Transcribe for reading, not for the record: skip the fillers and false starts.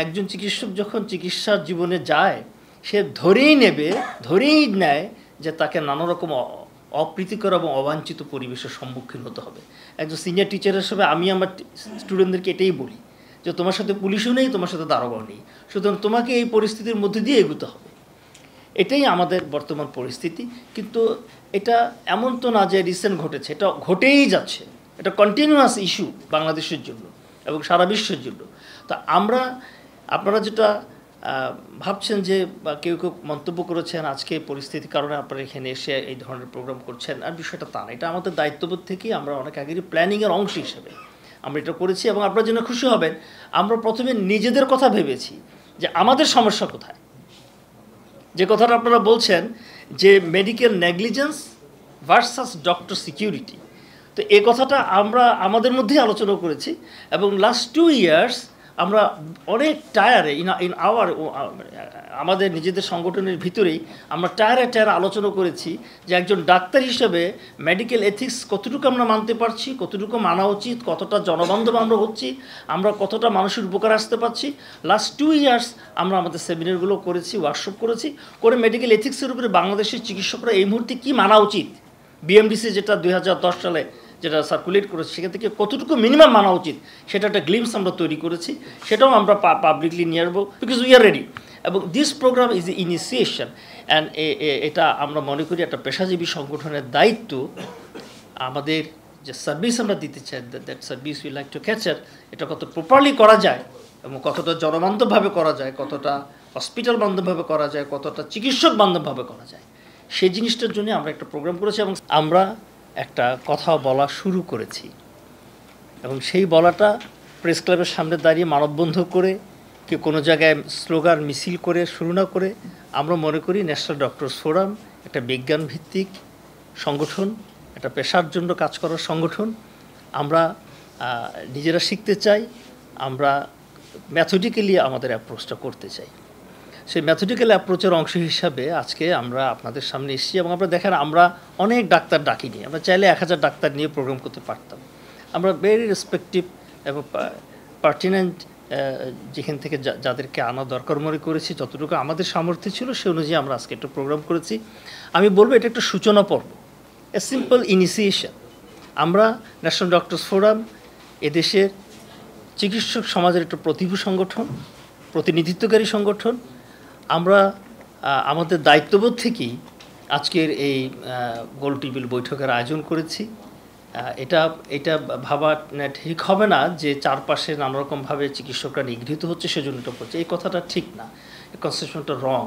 একজন চিকিৎসক যখন চিকিৎসার জীবনে যায় সে ধরেই নেয় যে তাকে নানা রকম অপ্রীতিকর এবং অবাঞ্ছিত পরিবেশের সম্মুখীন হতে হবে। একজন সিনিয়র টিচার হিসেবে আমি আমার স্টুডেন্টদেরকে এটাই বলি যে তোমার সাথে পুলিশও নেই, তোমার সাথে দারোগাও নেই, সুতরাং তোমাকে এই পরিস্থিতির মধ্যে দিয়ে এগোতে হবে। এটাই আমাদের বর্তমান পরিস্থিতি। কিন্তু এটা এমন তো না যে রিসেন্ট ঘটেছে, এটা ঘটেই যাচ্ছে, এটা কন্টিনিউয়াস ইস্যু বাংলাদেশের জন্য এবং সারা বিশ্বের জন্য। তো আপনারা যেটা ভাবছেন যে বা কেউ মন্তব্য করেছেন আজকে পরিস্থিতির কারণে আপনারা এখানে এসে এই ধরনের প্রোগ্রাম করছেন, আর বিষয়টা তা না। এটা আমাদের দায়িত্ববোধ থেকেই আমরা অনেক আগেরই প্ল্যানিংয়ের অংশ হিসেবে আমরা এটা করেছি। এবং আপনারা জন্য খুশি হবেন, আমরা প্রথমে নিজেদের কথা ভেবেছি যে আমাদের সমস্যা কোথায়। যে কথাটা আপনারা বলছেন যে medical negligence versus doctor security, তো এই কথাটা আমরা আমাদের মধ্যেই আলোচনা করেছি। এবং লাস্ট 2 ইয়ার্স আমরা অনেক টায়ারে আমাদের নিজেদের সংগঠনের ভিতরেই আমরা টায়ারে আলোচনা করেছি যে একজন ডাক্তার হিসেবে মেডিকেল এথিক্স কতটুকু আমরা মানতে পারছি, কতটুকু মানা উচিত, কতটা জনবান্ধব আমরা হচ্ছি, আমরা কতটা মানুষের উপকার আসতে পারছি। লাস্ট 2 ইয়ার্স আমরা আমাদের সেমিনারগুলো করেছি, ওয়ার্কশপ করেছি, করে মেডিকেল এথিক্সের উপরে বাংলাদেশের চিকিৎসকরা এই মুহূর্তে কী মানা উচিত, বিএমডিসি যেটা 2010 সালে যেটা সার্কুলেট করেছে সেখান থেকে কতটুকু মিনিমাম মানা উচিত সেটা একটা গ্লিমস আমরা তৈরি করেছি, সেটাও আমরা পাবলিকলি নিয়ে আসবো, বিকজ উই আর রেডি। এবং this programme is a initiation and এটা আমরা মনে করি একটা পেশাজীবী সংগঠনের দায়িত্ব আমাদের যে সার্ভিস আমরা দিতে চাই, that service we like to catcher, এটা কত প্রপারলি করা যায় এবং কতটা জনবান্ধবভাবে করা যায়, কতটা হসপিটাল বান্ধবভাবে করা যায়, কতটা চিকিৎসক বান্ধবভাবে করা যায়, সেই জিনিসটার জন্য আমরা একটা প্রোগ্রাম করেছি। এবং আমরা একটা কথা বলা শুরু করেছি এবং সেই বলাটা প্রেস ক্লাবের সামনে দাঁড়িয়ে মানববন্ধন করে কি কোনো জায়গায় স্লোগান মিছিল করে শুরু না করে, আমরা মনে করি ন্যাশনাল ডক্টরস ফোরাম একটা বিজ্ঞানভিত্তিক সংগঠন, একটা পেশার জন্য কাজ করার সংগঠন। আমরা নিজেরা শিখতে চাই, আমরা ম্যাথডিক্যালি আমাদের অ্যাপ্রোচটা করতে চাই। সেই ম্যাথডিক্যাল অ্যাপ্রোচের অংশ হিসাবে আজকে আমরা আপনাদের সামনে এসেছি। এবং আমরা দেখেন আমরা অনেক ডাক্তার ডাকিনি, আমরা চাইলে 1000 ডাক্তার নিয়ে প্রোগ্রাম করতে পারতাম। আমরা ভেরি রেসপেক্টিভ এবং পার্টিনেন্ট যেখান থেকে যাদেরকে আনা দরকার মনে করেছি, যতটুকু আমাদের সামর্থ্য ছিল সে অনুযায়ী আমরা আজকে একটা প্রোগ্রাম করেছি। আমি বলবো এটা একটা সূচনা পর্ব, এ সিম্পল ইনিশিয়েশন। আমরা ন্যাশনাল ডক্টরস ফোরাম এদেশের চিকিৎসক সমাজের একটা প্রতিভূ সংগঠন, প্রতিনিধিত্বকারী সংগঠন। আমরা আমাদের দায়িত্ববোধ থেকেই আজকের এই গোল টেবিল বৈঠকের আয়োজন করেছি। এটা ভাবা ঠিক হবে না যে চারপাশে নানা রকমভাবে চিকিৎসকরা নিগৃহীত হচ্ছে সেজন্য এটা করছে, এই কথাটা ঠিক না, কনসেপশনটা রং।